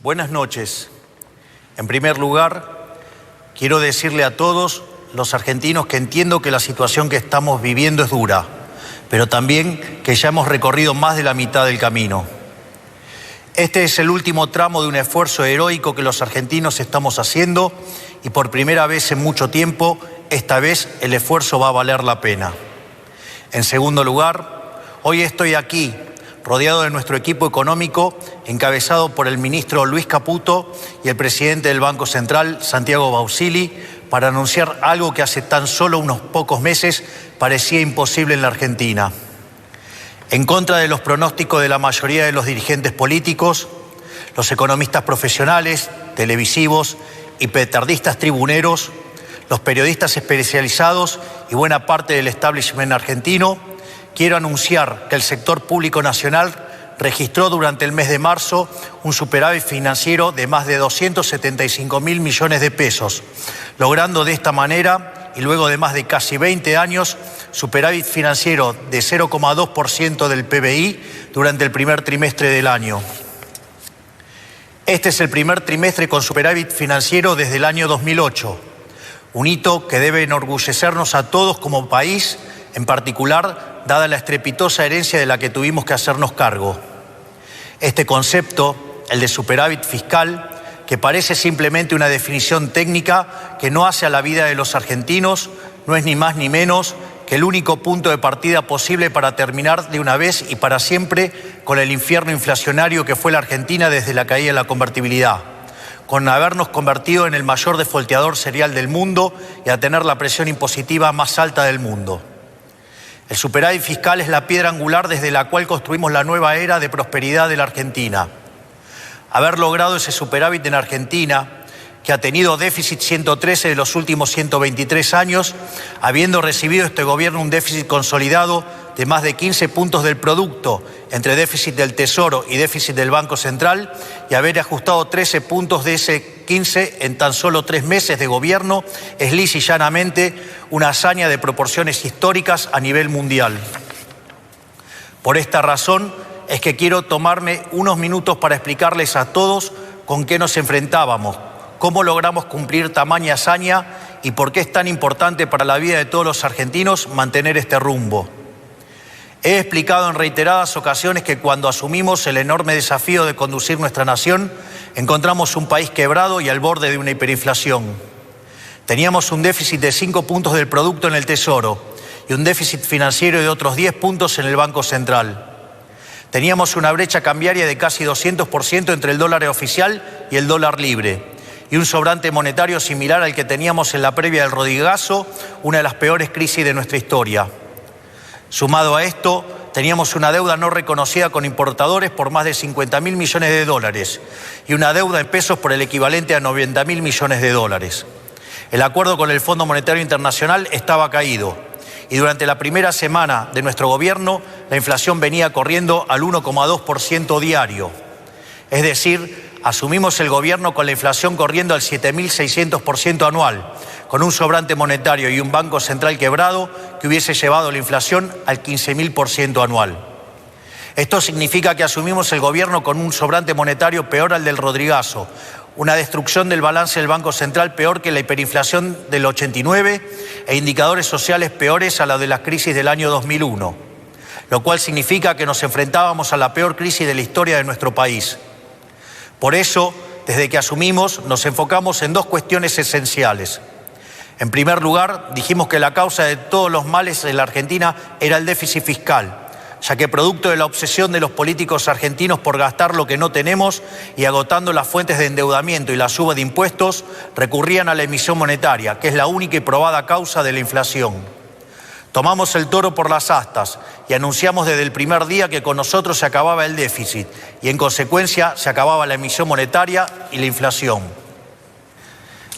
Buenas noches. En primer lugar, quiero decirle a todos los argentinos que entiendo que la situación que estamos viviendo es dura, pero también que ya hemos recorrido más de la mitad del camino. Este es el último tramo de un esfuerzo heroico que los argentinos estamos haciendo y por primera vez en mucho tiempo, esta vez el esfuerzo va a valer la pena. En segundo lugar, hoy estoy aquí, rodeado de nuestro equipo económico, encabezado por el ministro Luis Caputo y el presidente del Banco Central, Santiago Bausili, para anunciar algo que hace tan solo unos pocos meses parecía imposible en la Argentina. En contra de los pronósticos de la mayoría de los dirigentes políticos, los economistas profesionales, televisivos y petardistas tribuneros, los periodistas especializados y buena parte del establishment argentino, quiero anunciar que el sector público nacional registró durante el mes de marzo un superávit financiero de más de 275.000 millones de pesos, logrando de esta manera, y luego de más de casi 20 años, superávit financiero de 0,2% del PBI durante el primer trimestre del año. Este es el primer trimestre con superávit financiero desde el año 2008, un hito que debe enorgullecernos a todos como país, en particular, dada la estrepitosa herencia de la que tuvimos que hacernos cargo. Este concepto, el de superávit fiscal, que parece simplemente una definición técnica que no hace a la vida de los argentinos, no es ni más ni menos que el único punto de partida posible para terminar de una vez y para siempre con el infierno inflacionario que fue la Argentina desde la caída de la convertibilidad, con habernos convertido en el mayor defolteador serial del mundo y a tener la presión impositiva más alta del mundo. El superávit fiscal es la piedra angular desde la cual construimos la nueva era de prosperidad de la Argentina. Haber logrado ese superávit en Argentina, que ha tenido déficit 113 de los últimos 123 años, habiendo recibido este gobierno un déficit consolidado de más de 15 puntos del producto entre déficit del Tesoro y déficit del Banco Central, y haber ajustado 13 puntos de ese 15 en tan solo 3 meses de gobierno, es lisa y llanamente una hazaña de proporciones históricas a nivel mundial. Por esta razón es que quiero tomarme unos minutos para explicarles a todos con qué nos enfrentábamos, cómo logramos cumplir tamaña hazaña y por qué es tan importante para la vida de todos los argentinos mantener este rumbo. He explicado en reiteradas ocasiones que cuando asumimos el enorme desafío de conducir nuestra nación, encontramos un país quebrado y al borde de una hiperinflación. Teníamos un déficit de 5 puntos del producto en el Tesoro y un déficit financiero de otros 10 puntos en el Banco Central. Teníamos una brecha cambiaria de casi 200% entre el dólar oficial y el dólar libre, y un sobrante monetario similar al que teníamos en la previa del Rodrigazo, una de las peores crisis de nuestra historia. Sumado a esto, teníamos una deuda no reconocida con importadores por más de 50.000 millones de dólares y una deuda en pesos por el equivalente a 90.000 millones de dólares. El acuerdo con el Fondo Monetario Internacional estaba caído y durante la primera semana de nuestro gobierno la inflación venía corriendo al 1,2% diario. Es decir, asumimos el gobierno con la inflación corriendo al 7.600% anual, con un sobrante monetario y un banco central quebrado que hubiese llevado la inflación al 15.000% anual. Esto significa que asumimos el gobierno con un sobrante monetario peor al del Rodrigazo, una destrucción del balance del Banco Central peor que la hiperinflación del 89 e indicadores sociales peores a la de la crisis del año 2001, lo cual significa que nos enfrentábamos a la peor crisis de la historia de nuestro país. Por eso, desde que asumimos, nos enfocamos en dos cuestiones esenciales. En primer lugar, dijimos que la causa de todos los males en la Argentina era el déficit fiscal, ya que producto de la obsesión de los políticos argentinos por gastar lo que no tenemos y agotando las fuentes de endeudamiento y la suba de impuestos, recurrían a la emisión monetaria, que es la única y probada causa de la inflación. Tomamos el toro por las astas y anunciamos desde el primer día que con nosotros se acababa el déficit y en consecuencia se acababa la emisión monetaria y la inflación.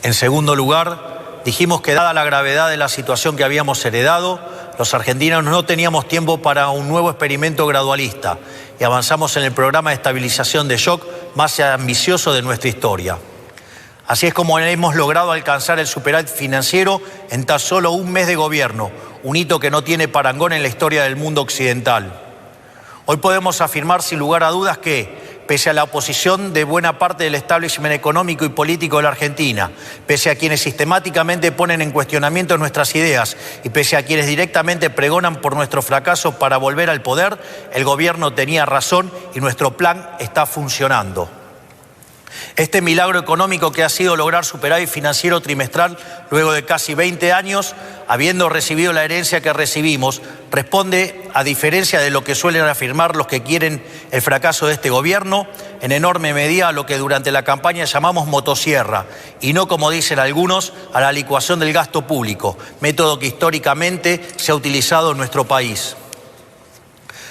En segundo lugar, dijimos que dada la gravedad de la situación que habíamos heredado, los argentinos no teníamos tiempo para un nuevo experimento gradualista y avanzamos en el programa de estabilización de shock más ambicioso de nuestra historia. Así es como hemos logrado alcanzar el superávit financiero en tan solo un mes de gobierno, un hito que no tiene parangón en la historia del mundo occidental. Hoy podemos afirmar sin lugar a dudas que, pese a la oposición de buena parte del establishment económico y político de la Argentina, pese a quienes sistemáticamente ponen en cuestionamiento nuestras ideas y pese a quienes directamente pregonan por nuestro fracaso para volver al poder, el gobierno tenía razón y nuestro plan está funcionando. Este milagro económico que ha sido lograr superávit financiero trimestral luego de casi 20 años, habiendo recibido la herencia que recibimos, responde, a diferencia de lo que suelen afirmar los que quieren el fracaso de este gobierno, en enorme medida a lo que durante la campaña llamamos motosierra, y no, como dicen algunos, a la licuación del gasto público, método que históricamente se ha utilizado en nuestro país.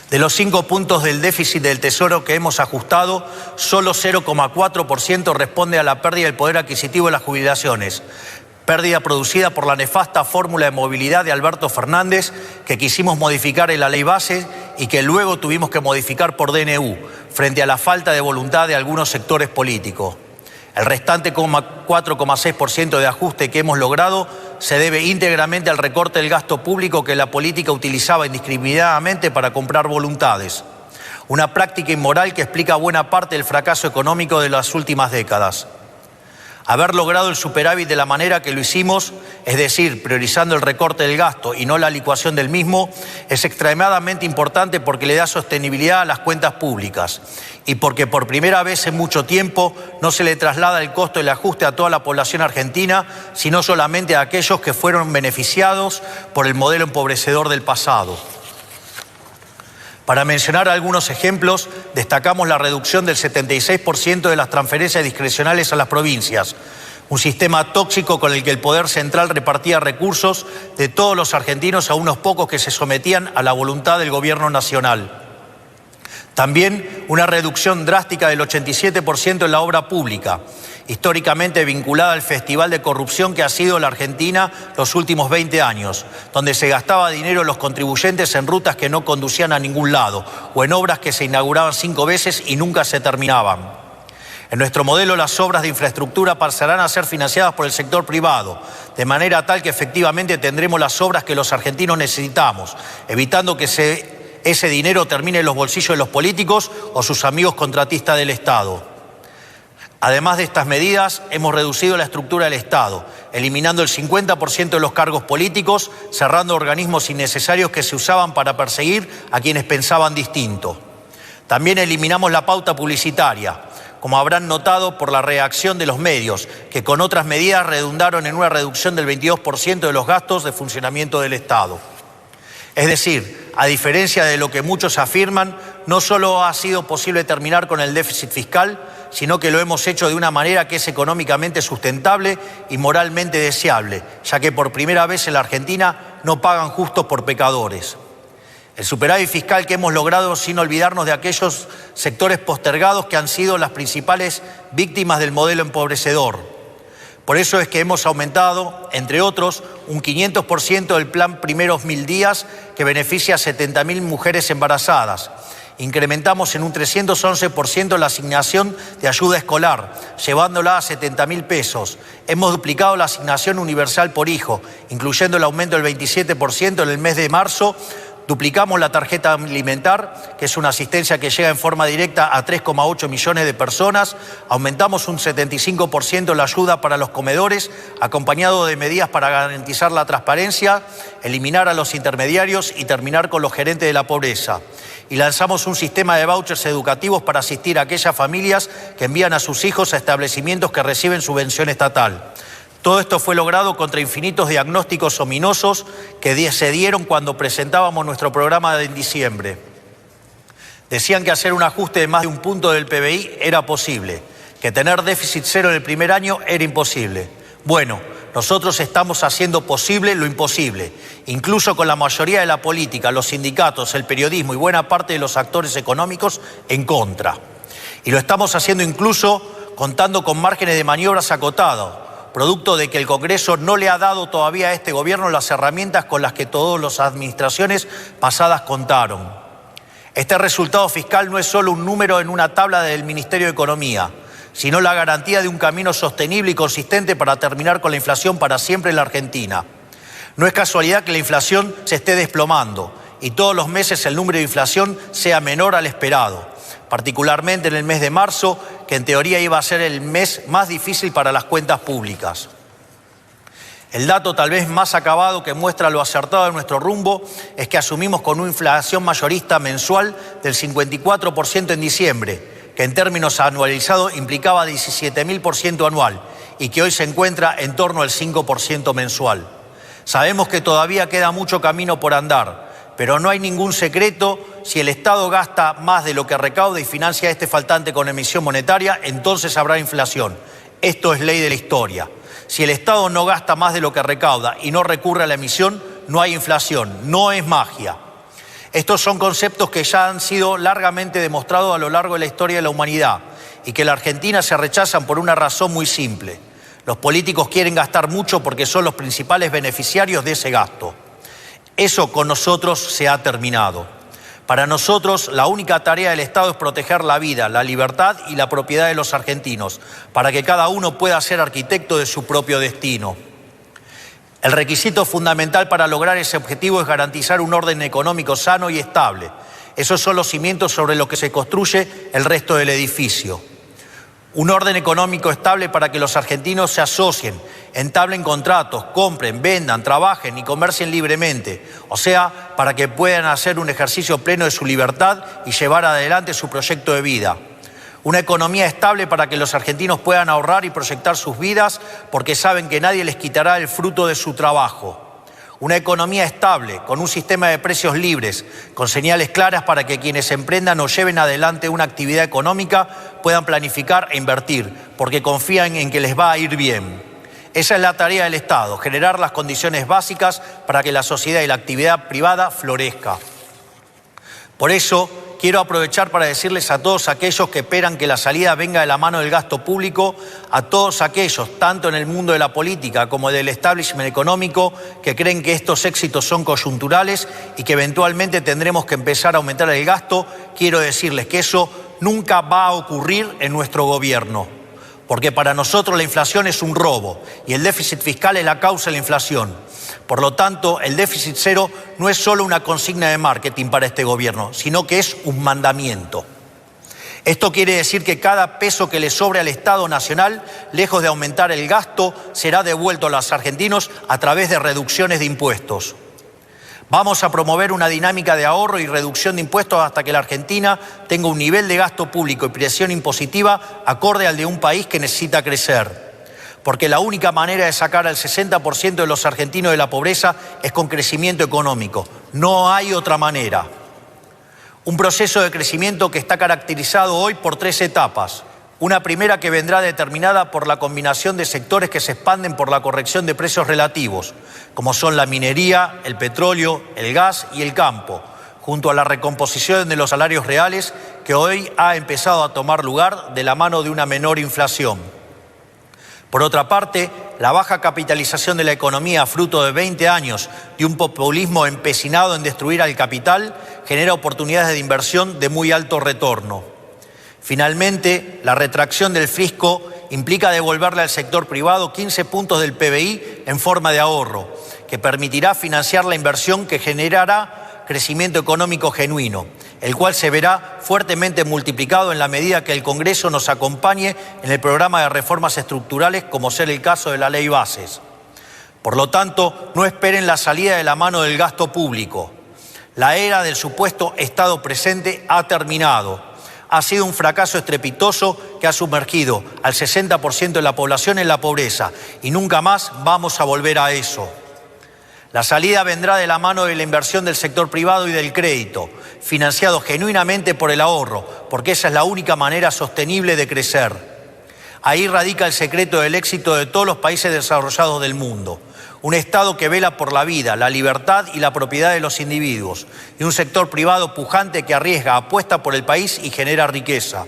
De los 5 puntos del déficit del Tesoro que hemos ajustado, solo 0,4% responde a la pérdida del poder adquisitivo de las jubilaciones, pérdida producida por la nefasta fórmula de movilidad de Alberto Fernández que quisimos modificar en la ley base y que luego tuvimos que modificar por DNU, frente a la falta de voluntad de algunos sectores políticos. El restante 4,6% de ajuste que hemos logrado se debe íntegramente al recorte del gasto público que la política utilizaba indiscriminadamente para comprar voluntades. Una práctica inmoral que explica buena parte del fracaso económico de las últimas décadas. Haber logrado el superávit de la manera que lo hicimos, es decir, priorizando el recorte del gasto y no la licuación del mismo, es extremadamente importante porque le da sostenibilidad a las cuentas públicas y porque por primera vez en mucho tiempo no se le traslada el costo del ajuste a toda la población argentina, sino solamente a aquellos que fueron beneficiados por el modelo empobrecedor del pasado. Para mencionar algunos ejemplos, destacamos la reducción del 76% de las transferencias discrecionales a las provincias, un sistema tóxico con el que el Poder Central repartía recursos de todos los argentinos a unos pocos que se sometían a la voluntad del Gobierno Nacional. También una reducción drástica del 87% en la obra pública, históricamente vinculada al festival de corrupción que ha sido la Argentina los últimos 20 años, donde se gastaba dinero de los contribuyentes en rutas que no conducían a ningún lado o en obras que se inauguraban 5 veces y nunca se terminaban. En nuestro modelo, las obras de infraestructura pasarán a ser financiadas por el sector privado, de manera tal que efectivamente tendremos las obras que los argentinos necesitamos, evitando que ese dinero termine en los bolsillos de los políticos o sus amigos contratistas del Estado. Además de estas medidas, hemos reducido la estructura del Estado, eliminando el 50% de los cargos políticos, cerrando organismos innecesarios que se usaban para perseguir a quienes pensaban distinto. También eliminamos la pauta publicitaria, como habrán notado por la reacción de los medios, que con otras medidas redundaron en una reducción del 22% de los gastos de funcionamiento del Estado. Es decir, a diferencia de lo que muchos afirman, no solo ha sido posible terminar con el déficit fiscal, sino que lo hemos hecho de una manera que es económicamente sustentable y moralmente deseable, ya que por primera vez en la Argentina no pagan justos por pecadores. El superávit fiscal que hemos logrado sin olvidarnos de aquellos sectores postergados que han sido las principales víctimas del modelo empobrecedor. Por eso es que hemos aumentado, entre otros, un 500% del plan Primeros 1000 días que beneficia a 70.000 mujeres embarazadas. Incrementamos en un 311% la asignación de ayuda escolar, llevándola a 70.000 pesos. Hemos duplicado la asignación universal por hijo, incluyendo el aumento del 27% en el mes de marzo. Duplicamos la tarjeta alimentar, que es una asistencia que llega en forma directa a 3,8 millones de personas. Aumentamos un 75% la ayuda para los comedores, acompañado de medidas para garantizar la transparencia, eliminar a los intermediarios y terminar con los gerentes de la pobreza. Y lanzamos un sistema de vouchers educativos para asistir a aquellas familias que envían a sus hijos a establecimientos que reciben subvención estatal. Todo esto fue logrado contra infinitos diagnósticos ominosos que se dieron cuando presentábamos nuestro programa en diciembre. Decían que hacer un ajuste de más de un punto del PBI era posible, que tener déficit cero en el primer año era imposible. Bueno, nosotros estamos haciendo posible lo imposible, incluso con la mayoría de la política, los sindicatos, el periodismo y buena parte de los actores económicos en contra. Y lo estamos haciendo incluso contando con márgenes de maniobras acotados, producto de que el Congreso no le ha dado todavía a este gobierno las herramientas con las que todas las administraciones pasadas contaron. Este resultado fiscal no es solo un número en una tabla del Ministerio de Economía, sino la garantía de un camino sostenible y consistente para terminar con la inflación para siempre en la Argentina. No es casualidad que la inflación se esté desplomando y todos los meses el número de inflación sea menor al esperado. particularmente en el mes de marzo, que en teoría iba a ser el mes más difícil para las cuentas públicas. El dato tal vez más acabado que muestra lo acertado de nuestro rumbo es que asumimos con una inflación mayorista mensual del 54% en diciembre, que en términos anualizados implicaba 17.000% anual y que hoy se encuentra en torno al 5% mensual. Sabemos que todavía queda mucho camino por andar, pero no hay ningún secreto: si el Estado gasta más de lo que recauda y financia este faltante con emisión monetaria, entonces habrá inflación. Esto es ley de la historia. Si el Estado no gasta más de lo que recauda y no recurre a la emisión, no hay inflación, no es magia. Estos son conceptos que ya han sido largamente demostrados a lo largo de la historia de la humanidad y que en la Argentina se rechazan por una razón muy simple. Los políticos quieren gastar mucho porque son los principales beneficiarios de ese gasto. Eso con nosotros se ha terminado. Para nosotros, la única tarea del Estado es proteger la vida, la libertad y la propiedad de los argentinos, para que cada uno pueda ser arquitecto de su propio destino. El requisito fundamental para lograr ese objetivo es garantizar un orden económico sano y estable. Esos son los cimientos sobre los que se construye el resto del edificio. Un orden económico estable para que los argentinos se asocien, entablen contratos, compren, vendan, trabajen y comercien libremente. O sea, para que puedan hacer un ejercicio pleno de su libertad y llevar adelante su proyecto de vida. Una economía estable para que los argentinos puedan ahorrar y proyectar sus vidas porque saben que nadie les quitará el fruto de su trabajo. Una economía estable, con un sistema de precios libres, con señales claras para que quienes emprendan o lleven adelante una actividad económica puedan planificar e invertir, porque confían en que les va a ir bien. Esa es la tarea del Estado, generar las condiciones básicas para que la sociedad y la actividad privada florezca. Por eso, quiero aprovechar para decirles a todos aquellos que esperan que la salida venga de la mano del gasto público, a todos aquellos, tanto en el mundo de la política como del establishment económico, que creen que estos éxitos son coyunturales y que eventualmente tendremos que empezar a aumentar el gasto, quiero decirles que eso nunca va a ocurrir en nuestro gobierno. Porque para nosotros la inflación es un robo y el déficit fiscal es la causa de la inflación. Por lo tanto, el déficit cero no es solo una consigna de marketing para este gobierno, sino que es un mandamiento. Esto quiere decir que cada peso que le sobre al Estado Nacional, lejos de aumentar el gasto, será devuelto a los argentinos a través de reducciones de impuestos. Vamos a promover una dinámica de ahorro y reducción de impuestos hasta que la Argentina tenga un nivel de gasto público y presión impositiva acorde al de un país que necesita crecer. Porque la única manera de sacar al 60% de los argentinos de la pobreza es con crecimiento económico. No hay otra manera. Un proceso de crecimiento que está caracterizado hoy por 3 etapas. Una primera que vendrá determinada por la combinación de sectores que se expanden por la corrección de precios relativos, como son la minería, el petróleo, el gas y el campo, junto a la recomposición de los salarios reales que hoy ha empezado a tomar lugar de la mano de una menor inflación. Por otra parte, la baja capitalización de la economía, fruto de 20 años de un populismo empecinado en destruir al capital, genera oportunidades de inversión de muy alto retorno. Finalmente, la retracción del fisco implica devolverle al sector privado 15 puntos del PBI en forma de ahorro, que permitirá financiar la inversión que generará crecimiento económico genuino, el cual se verá fuertemente multiplicado en la medida que el Congreso nos acompañe en el programa de reformas estructurales, como ser el caso de la Ley Bases. Por lo tanto, no esperen la salida de la mano del gasto público. La era del supuesto Estado presente ha terminado. Ha sido un fracaso estrepitoso que ha sumergido al 60% de la población en la pobreza y nunca más vamos a volver a eso. La salida vendrá de la mano de la inversión del sector privado y del crédito, financiado genuinamente por el ahorro, porque esa es la única manera sostenible de crecer. Ahí radica el secreto del éxito de todos los países desarrollados del mundo. Un Estado que vela por la vida, la libertad y la propiedad de los individuos, y un sector privado pujante que arriesga, apuesta por el país y genera riqueza.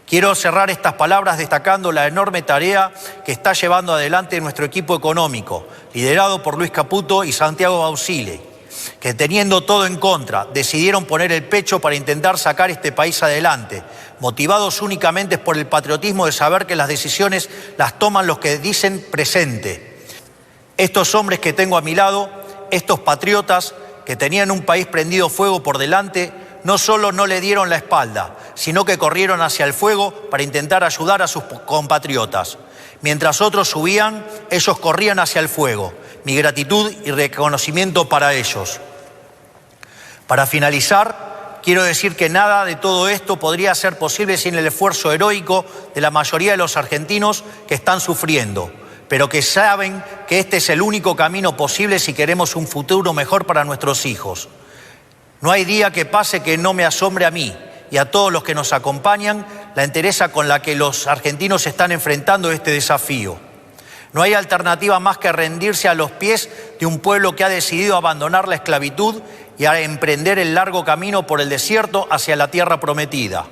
Quiero cerrar estas palabras destacando la enorme tarea que está llevando adelante nuestro equipo económico, liderado por Luis Caputo y Santiago Bausile, que teniendo todo en contra, decidieron poner el pecho para intentar sacar este país adelante, motivados únicamente por el patriotismo de saber que las decisiones las toman los que dicen presente. Estos hombres que tengo a mi lado, estos patriotas que tenían un país prendido fuego por delante, no solo no le dieron la espalda, sino que corrieron hacia el fuego para intentar ayudar a sus compatriotas. Mientras otros subían, ellos corrían hacia el fuego. Mi gratitud y reconocimiento para ellos. Para finalizar, quiero decir que nada de todo esto podría ser posible sin el esfuerzo heroico de la mayoría de los argentinos que están sufriendo, pero que saben que este es el único camino posible si queremos un futuro mejor para nuestros hijos. No hay día que pase que no me asombre a mí y a todos los que nos acompañan la entereza con la que los argentinos están enfrentando este desafío. No hay alternativa más que rendirse a los pies de un pueblo que ha decidido abandonar la esclavitud y a emprender el largo camino por el desierto hacia la tierra prometida.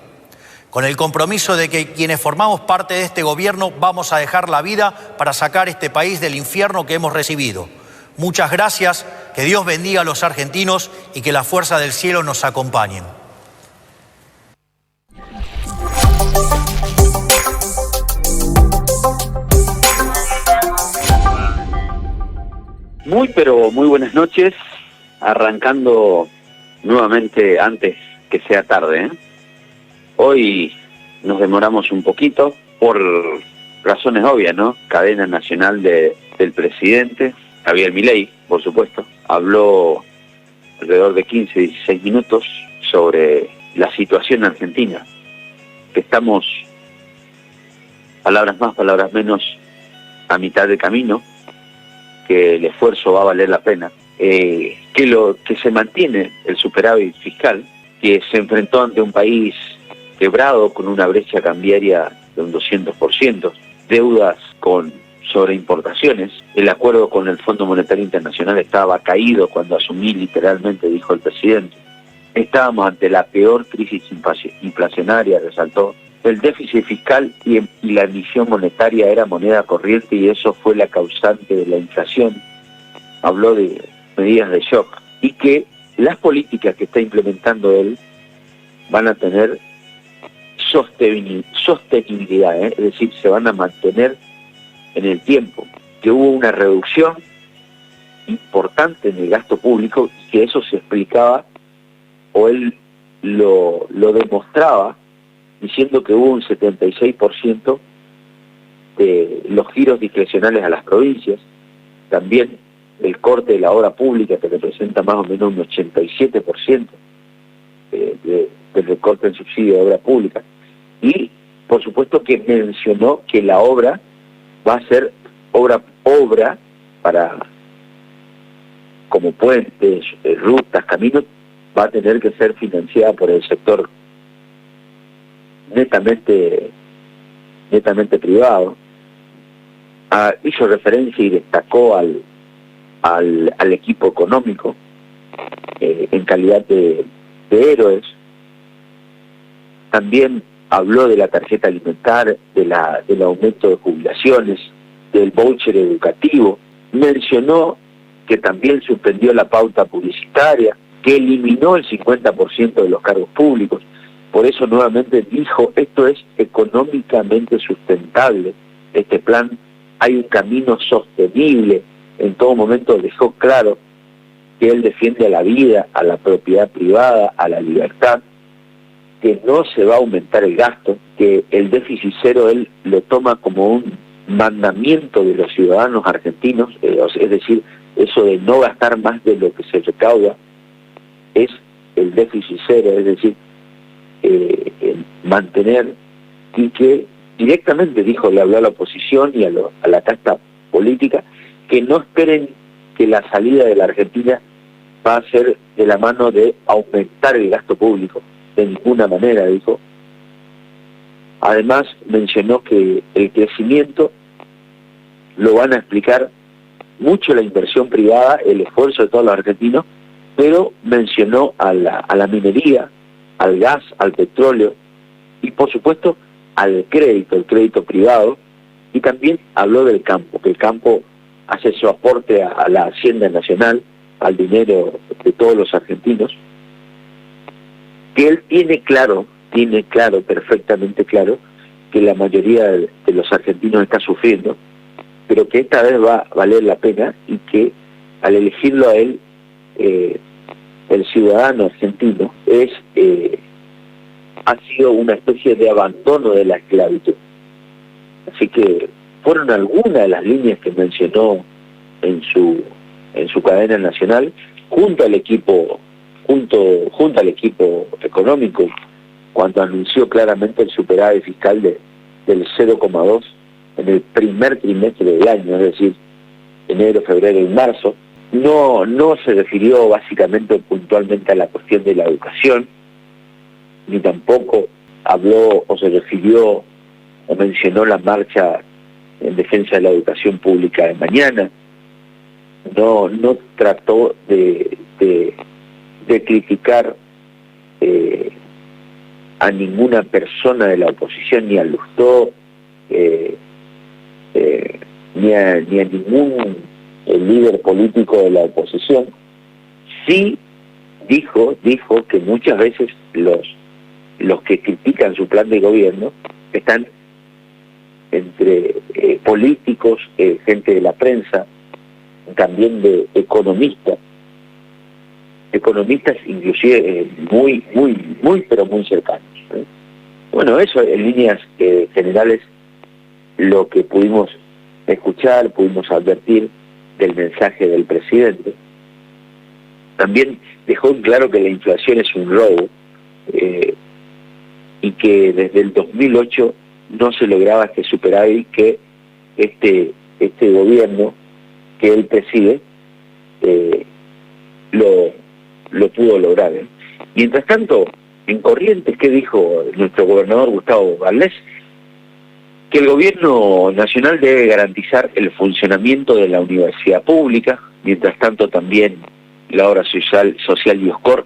Con el compromiso de que quienes formamos parte de este gobierno vamos a dejar la vida para sacar este país del infierno que hemos recibido. Muchas gracias, que Dios bendiga a los argentinos y que la fuerza del cielo nos acompañen. Pero muy buenas noches, arrancando nuevamente antes que sea tarde, ¿eh? Hoy nos demoramos un poquito por razones obvias, ¿no? Cadena nacional del presidente, Javier Milei, por supuesto, habló alrededor de 15, 16 minutos sobre la situación argentina, que estamos, palabras más, palabras menos, a mitad de camino, que el esfuerzo va a valer la pena, que se mantiene el superávit fiscal, que se enfrentó ante un país quebrado con una brecha cambiaria de un 200%, deudas con sobreimportaciones, el acuerdo con el Fondo Monetario Internacional estaba caído cuando asumí, literalmente, dijo el presidente. Estábamos ante la peor crisis inflacionaria, resaltó. El déficit fiscal y la emisión monetaria era moneda corriente y eso fue la causante de la inflación. Habló de medidas de shock y que las políticas que está implementando él van a tener sostenibilidad, es decir, se van a mantener en el tiempo, que hubo una reducción importante en el gasto público y que eso se explicaba, o él lo demostraba, diciendo que hubo un 76% de los giros discrecionales a las provincias, también el corte de la obra pública, que representa más o menos un 87% del recorte en subsidio de obra pública, y por supuesto que mencionó que la obra va a ser obra para, como puentes, rutas, caminos, va a tener que ser financiada por el sector netamente privado. Hizo referencia y destacó al equipo económico en calidad de héroes. También habló de la tarjeta alimentar, del aumento de jubilaciones, del voucher educativo. Mencionó que también suspendió la pauta publicitaria, que eliminó el 50% de los cargos públicos. Por eso nuevamente dijo, esto es económicamente sustentable, este plan, hay un camino sostenible. En todo momento dejó claro que él defiende a la vida, a la propiedad privada, a la libertad, que no se va a aumentar el gasto, que el déficit cero él lo toma como un mandamiento de los ciudadanos argentinos, es decir, eso de no gastar más de lo que se recauda, es el déficit cero, es decir, mantener, y que directamente dijo, le habló a la oposición y a la casta política, que no esperen que la salida de la Argentina va a ser de la mano de aumentar el gasto público, de ninguna manera, dijo. Además mencionó que el crecimiento lo van a explicar mucho la inversión privada, el esfuerzo de todos los argentinos, pero mencionó a la minería, al gas, al petróleo y por supuesto al crédito, el crédito privado, y también habló del campo, que el campo hace su aporte a la Hacienda Nacional, al dinero de todos los argentinos, que él tiene claro, perfectamente claro, que la mayoría de los argentinos está sufriendo, pero que esta vez va a valer la pena y que al elegirlo a él el ciudadano argentino ha sido una especie de abandono de la esclavitud. Así que fueron algunas de las líneas que mencionó en su cadena nacional, junto al equipo económico, cuando anunció claramente el superávit fiscal del 0,2 en el primer trimestre del año, es decir, enero, febrero y marzo. No se refirió básicamente o puntualmente a la cuestión de la educación, ni tampoco habló o se refirió o mencionó la marcha en defensa de la educación pública de mañana. No trató de criticar a ninguna persona de la oposición, ni a Lustó, ni a ningún líder político de la oposición. Sí dijo que muchas veces los que critican su plan de gobierno están entre políticos, gente de la prensa, también de economistas inclusive pero muy cercanos. Bueno, eso en líneas generales lo que pudimos escuchar, pudimos advertir del mensaje del presidente. También dejó en claro que la inflación es un robo y que desde el 2008 no se lograba este superávit que este gobierno que él preside lo pudo lograr. Mientras tanto, en Corrientes, ¿qué dijo nuestro gobernador Gustavo Valdés? Que el gobierno nacional debe garantizar el funcionamiento de la universidad pública. Mientras tanto, también la obra social Bioscor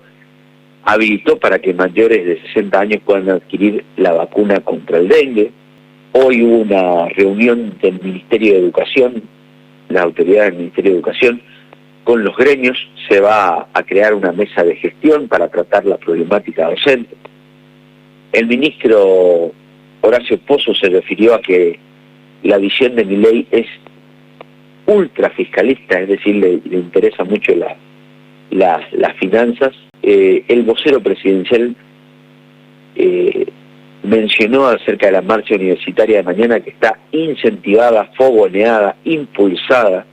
habilitó para que mayores de 60 años puedan adquirir la vacuna contra el dengue. Hoy hubo una reunión del Ministerio de Educación, las autoridades del Ministerio de Educación, con los gremios. Se va a crear una mesa de gestión para tratar la problemática docente. El ministro Horacio Pozo se refirió a que la visión de Milei es ultrafiscalista, es decir, le interesa mucho las finanzas. El vocero presidencial mencionó acerca de la marcha universitaria de mañana que está incentivada, fogoneada, impulsada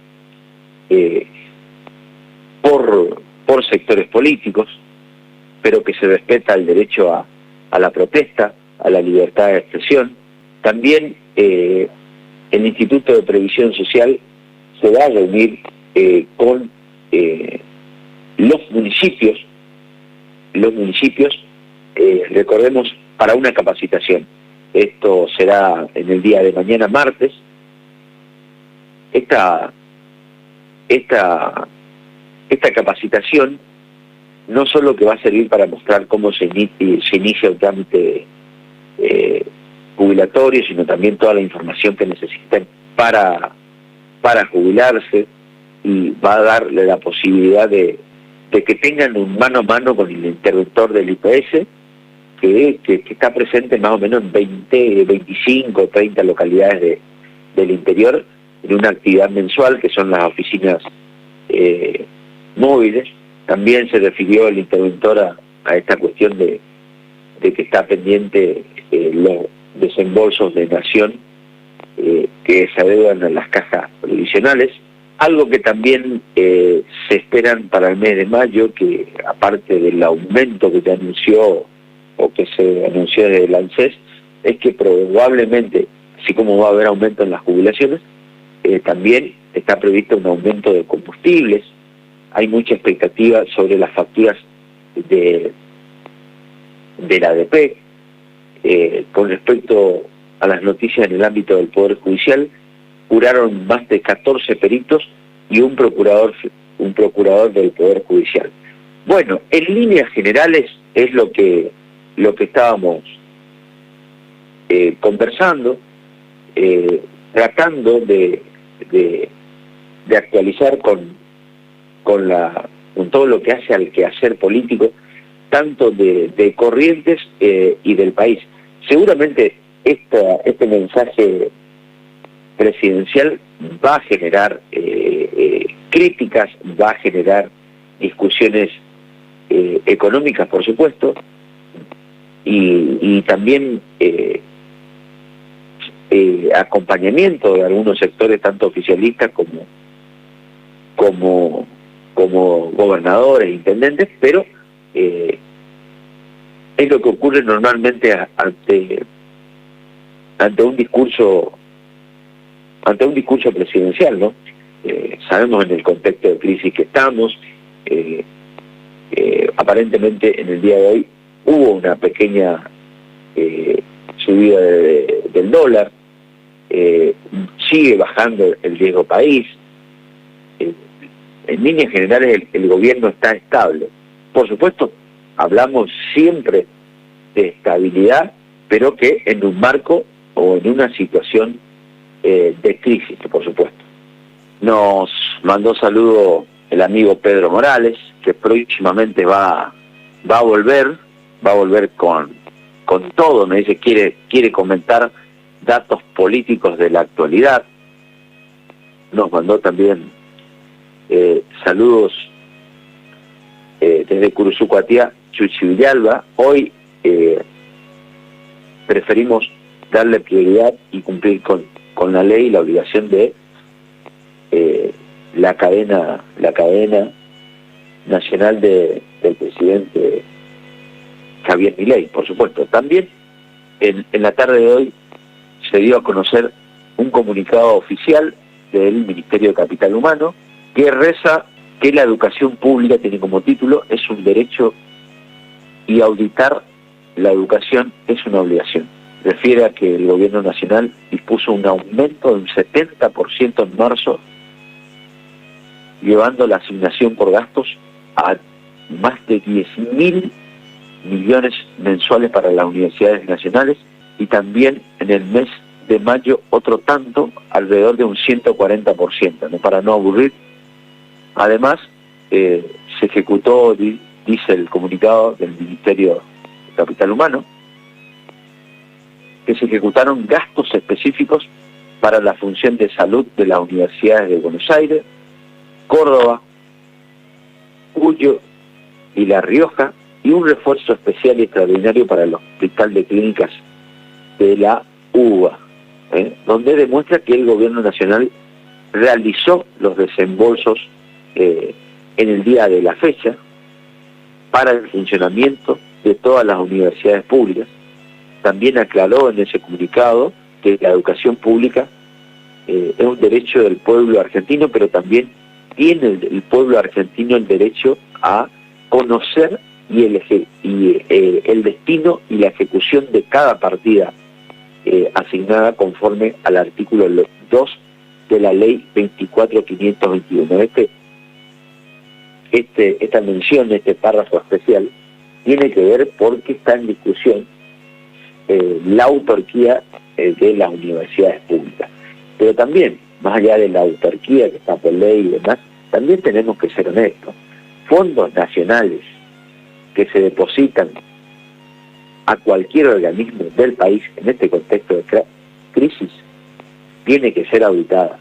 por sectores políticos, pero que se respeta el derecho a la protesta, a la libertad de expresión. También el Instituto de Previsión Social se va a reunir con los municipios, recordemos, para una capacitación. Esto será en el día de mañana, martes. Esta capacitación no solo que va a servir para mostrar cómo se inicia un trámite jubilatorio, sino también toda la información que necesiten para jubilarse, y va a darle la posibilidad de que tengan un mano a mano con el interventor del IPS, que está presente más o menos en 20, 25, 30 localidades del interior, en una actividad mensual que son las oficinas móviles. También se refirió el interventor a esta cuestión de que está pendiente los desembolsos de Nación que se adeudan en las cajas previsionales. Algo que también se esperan para el mes de mayo, que aparte del aumento que se anunció desde el ANSES, es que probablemente, así como va a haber aumento en las jubilaciones, también está previsto un aumento de combustibles. Hay mucha expectativa sobre las facturas de la ADP. Con respecto a las noticias en el ámbito del Poder Judicial, juraron más de 14 peritos y un procurador del Poder Judicial. Bueno, en líneas generales es lo que estábamos conversando, tratando de actualizar con todo lo que hace al quehacer político, tanto de Corrientes y del país. Seguramente este mensaje presidencial va a generar críticas, va a generar discusiones económicas, por supuesto, y también acompañamiento de algunos sectores, tanto oficialistas como gobernadores, intendentes, pero es lo que ocurre normalmente ante un discurso presidencial, ¿no? Sabemos en el contexto de crisis que estamos, aparentemente en el día de hoy hubo una pequeña subida del dólar, sigue bajando el riesgo país, en líneas generales el gobierno está estable. Por supuesto, hablamos siempre de estabilidad, pero que en un marco o en una situación de crisis, por supuesto. Nos mandó saludo el amigo Pedro Morales, que próximamente va a volver con todo, me dice, quiere comentar datos políticos de la actualidad. Nos mandó también saludos desde Curuzucuatía, Chuchi Villalba. Hoy preferimos darle prioridad y cumplir con la ley y la obligación de la cadena nacional del presidente Javier Milei, por supuesto. También en la tarde de hoy se dio a conocer un comunicado oficial del Ministerio de Capital Humano que reza que la educación pública tiene como título es un derecho y auditar la educación es una obligación. Refiere a que el gobierno nacional dispuso un aumento de un 70% en marzo, llevando la asignación por gastos a más de 10.000 millones mensuales para las universidades nacionales, y también en el mes de mayo otro tanto, alrededor de un 140%, ¿no? Para no aburrir. Además, se ejecutó, dice el comunicado del Ministerio de Capital Humano, que se ejecutaron gastos específicos para la función de salud de las universidades de Buenos Aires, Córdoba, Cuyo y La Rioja, y un refuerzo especial y extraordinario para el Hospital de Clínicas de la UBA, donde demuestra que el gobierno nacional realizó los desembolsos en el día de la fecha para el funcionamiento de todas las universidades públicas. También aclaró en ese comunicado que la educación pública es un derecho del pueblo argentino, pero también tiene el pueblo argentino el derecho a conocer el destino y la ejecución de cada partida asignada conforme al artículo 2 de la ley 24.521. Esta mención, este párrafo especial, tiene que ver porque está en discusión la autarquía de las universidades públicas. Pero también, más allá de la autarquía que está por ley y demás, también tenemos que ser honestos. Fondos nacionales que se depositan a cualquier organismo del país en este contexto de crisis, tiene que ser auditada,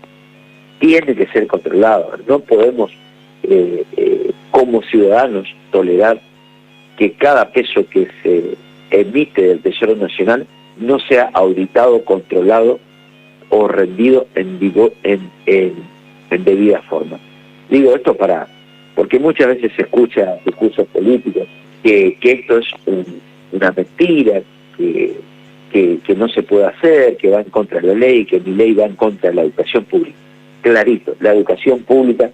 tiene que ser controlada. No podemos, como ciudadanos, tolerar que cada peso que se emite del Tesoro Nacional no sea auditado, controlado o rendido en debida forma. Digo esto porque muchas veces se escucha discursos políticos que esto es una mentira, que no se puede hacer, que va en contra de la ley, que mi ley va en contra de la educación pública. Clarito, la educación pública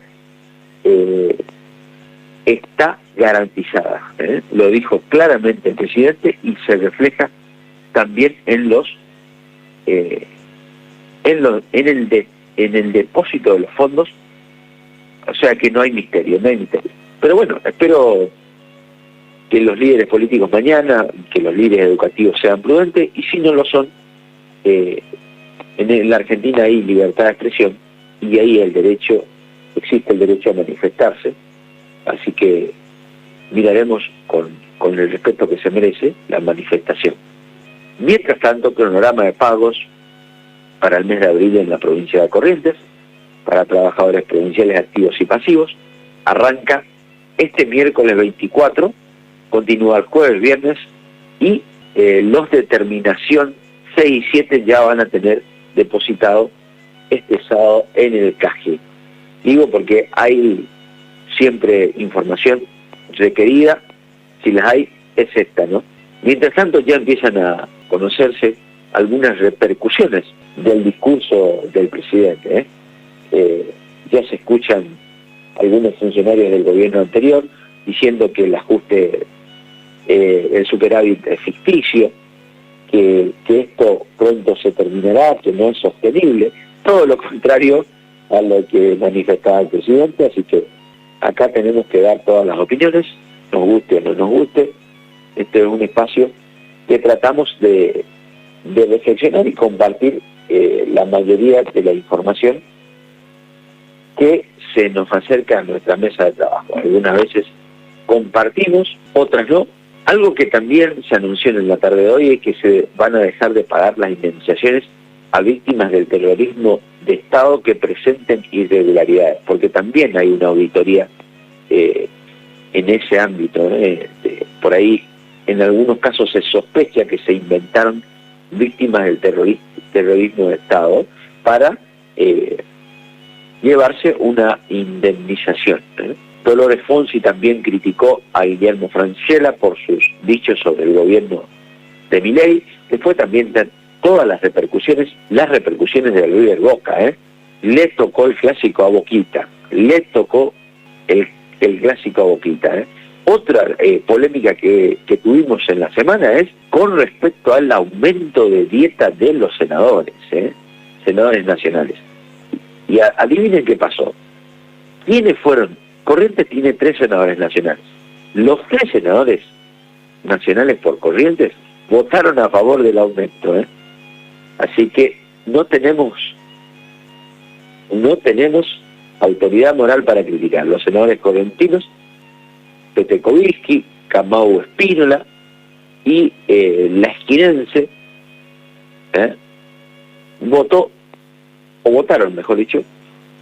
está garantizada, lo dijo claramente el presidente, y se refleja también en el depósito de los fondos. O sea que no hay misterio. Pero bueno, espero que los líderes políticos mañana, que los líderes educativos sean prudentes, y si no lo son, en la Argentina hay libertad de expresión, y ahí existe el derecho a manifestarse. Así que miraremos con el respeto que se merece la manifestación. Mientras tanto, cronograma de pagos para el mes de abril en la provincia de Corrientes, para trabajadores provinciales activos y pasivos, arranca este miércoles 24, continúa el jueves, viernes, y los de terminación 6 y 7 ya van a tener depositado este sábado en el CAJE. Digo porque hay siempre información requerida, si las hay, es esta, ¿no? Mientras tanto ya empiezan a conocerse algunas repercusiones del discurso del presidente, ya se escuchan algunos funcionarios del gobierno anterior diciendo que el ajuste, el superávit es ficticio, que esto pronto se terminará, que no es sostenible, todo lo contrario a lo que manifestaba el presidente, así que acá tenemos que dar todas las opiniones, nos guste o no nos guste. Este es un espacio que tratamos de reflexionar y compartir la mayoría de la información que se nos acerca a nuestra mesa de trabajo. Algunas veces compartimos, otras no. Algo que también se anunció en la tarde de hoy es que se van a dejar de pagar las indemnizaciones a víctimas del terrorismo de Estado que presenten irregularidades, porque también hay una auditoría en ese ámbito. Por ahí, en algunos casos se sospecha que se inventaron víctimas del terrorismo de Estado para llevarse una indemnización. Dolores Fonsi también criticó a Guillermo Francella por sus dichos sobre el gobierno de Milei. Después también todas las repercusiones de River Boca. Le tocó el clásico a Boquita, le tocó el clásico a Boquita. Otra polémica que tuvimos en la semana es con respecto al aumento de dieta de los senadores, senadores nacionales. Y adivinen qué pasó. ¿Quiénes fueron? Corrientes tiene 3 senadores nacionales. Los 3 senadores nacionales por Corrientes votaron a favor del aumento. Así que no tenemos autoridad moral para criticar. Los senadores correntinos, Pete Kovilski, Camau Espínola y la esquinense votaron, mejor dicho,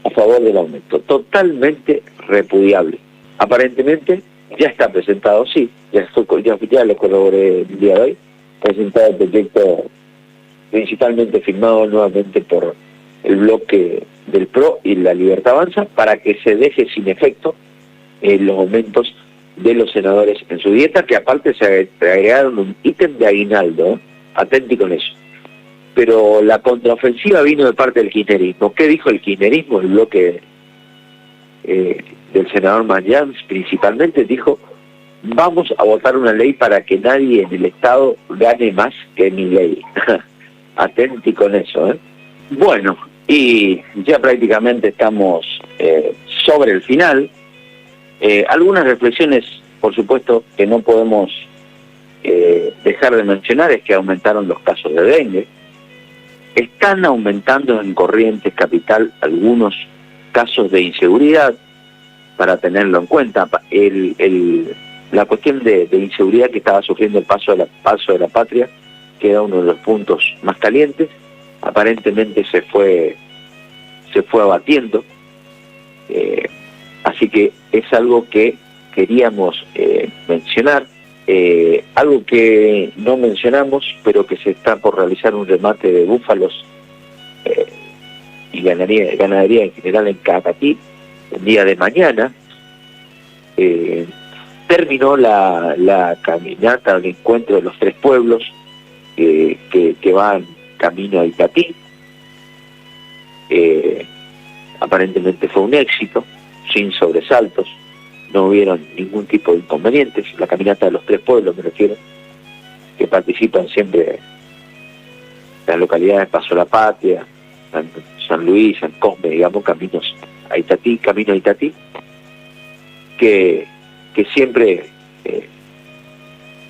a favor del aumento. Totalmente repudiable. Aparentemente ya está presentado, sí, ya lo corroboré el día de hoy, presentado el proyecto principalmente firmado nuevamente por el bloque del PRO y la Libertad Avanza para que se deje sin efecto los aumentos de los senadores en su dieta, que aparte se agregaron un ítem de aguinaldo, atenti con eso. Pero la contraofensiva vino de parte del kirchnerismo. ¿Qué dijo el kirchnerismo? El bloque del senador Mayans principalmente dijo: vamos a votar una ley para que nadie en el Estado gane más que mi ley. Atenti con eso. Bueno, y ya prácticamente estamos sobre el final. Algunas reflexiones, por supuesto, que no podemos dejar de mencionar es que aumentaron los casos de dengue. Están aumentando en Corrientes Capital algunos casos de inseguridad, para tenerlo en cuenta. La cuestión de inseguridad que estaba sufriendo el paso de la Patria, que era uno de los puntos más calientes, aparentemente se fue abatiendo. Así que es algo que queríamos mencionar. Algo que no mencionamos, pero que se está por realizar un remate de búfalos y ganadería en general en Cacatí el día de mañana. Terminó la caminata, el encuentro de los 3 pueblos que van camino a Itatí. Aparentemente fue un éxito, sin sobresaltos. No hubieron ningún tipo de inconvenientes. La caminata de los 3 pueblos, me refiero, que participan siempre las localidades Paso la Patria, San Luis, San Cosme, digamos, camino a Itatí, que siempre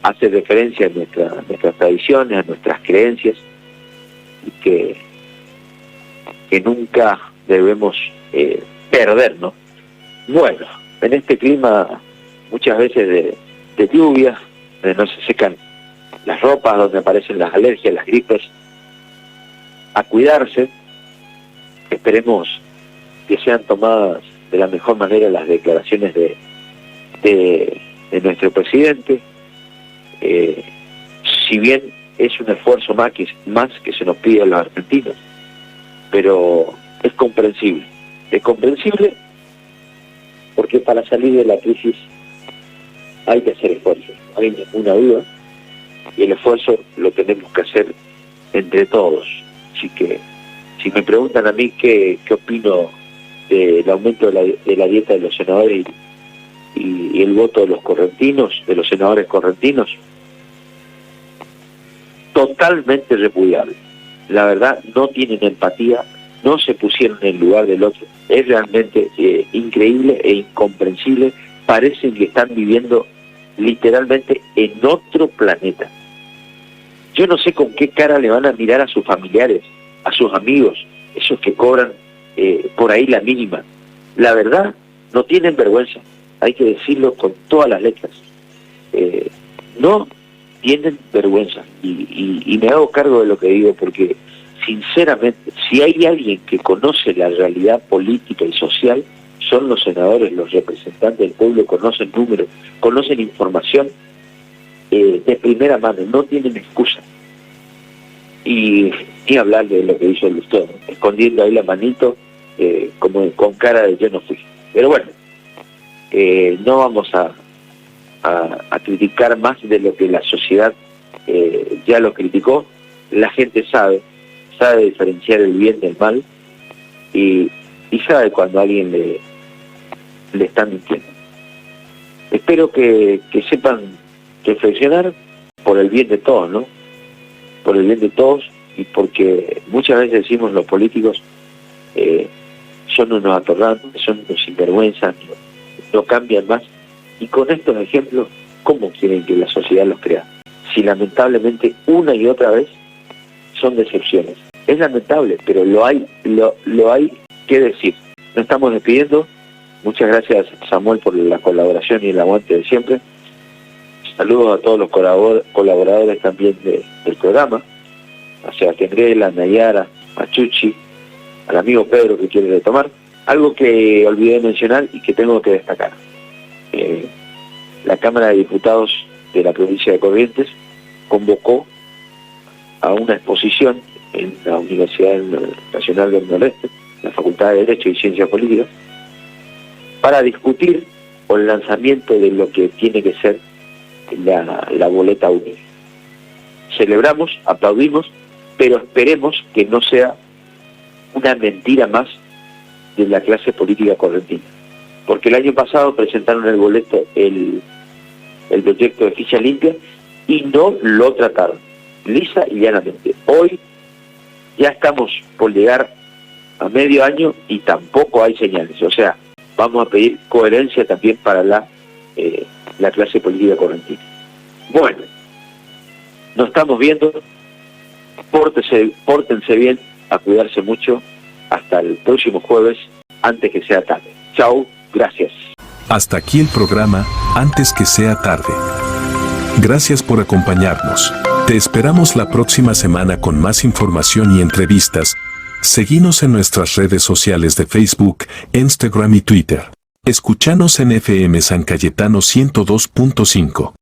hace referencia a nuestras tradiciones, a nuestras creencias, y que nunca debemos perder, ¿no? Bueno, en este clima muchas veces de lluvia, donde no se secan las ropas, donde aparecen las alergias, las gripes, a cuidarse. Esperemos que sean tomadas de la mejor manera las declaraciones de nuestro presidente, si bien es un esfuerzo más que se nos pide a los argentinos, pero es comprensible porque para salir de la crisis hay que hacer esfuerzo, no hay ninguna duda, y el esfuerzo lo tenemos que hacer entre todos. Así que si me preguntan a mí qué opino del aumento de la dieta de los senadores y el voto de los correntinos, de los senadores correntinos, totalmente repudiable. La verdad, no tienen empatía, no se pusieron en el lugar del otro. Es realmente increíble e incomprensible. Parecen que están viviendo literalmente en otro planeta. Yo no sé con qué cara le van a mirar a sus familiares, a sus amigos, esos que cobran por ahí la mínima. La verdad, no tienen vergüenza, hay que decirlo con todas las letras. No tienen vergüenza, y me hago cargo de lo que digo, porque sinceramente, si hay alguien que conoce la realidad política y social, son los senadores, los representantes del pueblo, conocen números, conocen información de primera mano, no tienen excusa. Y ni hablar de lo que hizo el Lustón, escondiendo ahí la manito, como con cara de yo no fui. Pero bueno, no vamos a criticar más de lo que la sociedad ya lo criticó. La gente sabe diferenciar el bien del mal, y sabe cuando a alguien le están mintiendo. Espero que sepan reflexionar por el bien de todos, ¿no? Por el bien de todos, y porque muchas veces decimos los políticos son unos atorrantes, son unos sinvergüenzas, no cambian más. Y con estos ejemplos, ¿cómo quieren que la sociedad los crea? Si lamentablemente una y otra vez son decepciones. Es lamentable, pero lo hay que decir. Nos estamos despidiendo. Muchas gracias, Samuel, por la colaboración y el aguante de siempre. Saludos a todos los colaboradores también del programa, a Sebastián Grela, a Nayara, a Chuchi, al amigo Pedro que quiere retomar. Algo que olvidé mencionar y que tengo que destacar. La Cámara de Diputados de la provincia de Corrientes convocó a una exposición en la Universidad Nacional del Nordeste, la Facultad de Derecho y Ciencias Políticas, para discutir el lanzamiento de lo que tiene que ser la boleta única. Celebramos, aplaudimos, pero esperemos que no sea una mentira más de la clase política correntina. Porque el año pasado presentaron el boleto, el proyecto de ficha limpia, y no lo trataron, lisa y llanamente. Hoy ya estamos por llegar a medio año y tampoco hay señales. O sea, vamos a pedir coherencia también para la clase política correntina. Bueno, nos estamos viendo. Pórtense bien, a cuidarse mucho. Hasta el próximo jueves, antes que sea tarde. Chau, gracias. Hasta aquí el programa, Antes que sea tarde. Gracias por acompañarnos. Te esperamos la próxima semana con más información y entrevistas. Seguinos en nuestras redes sociales de Facebook, Instagram y Twitter. Escúchanos en FM San Cayetano 102.5.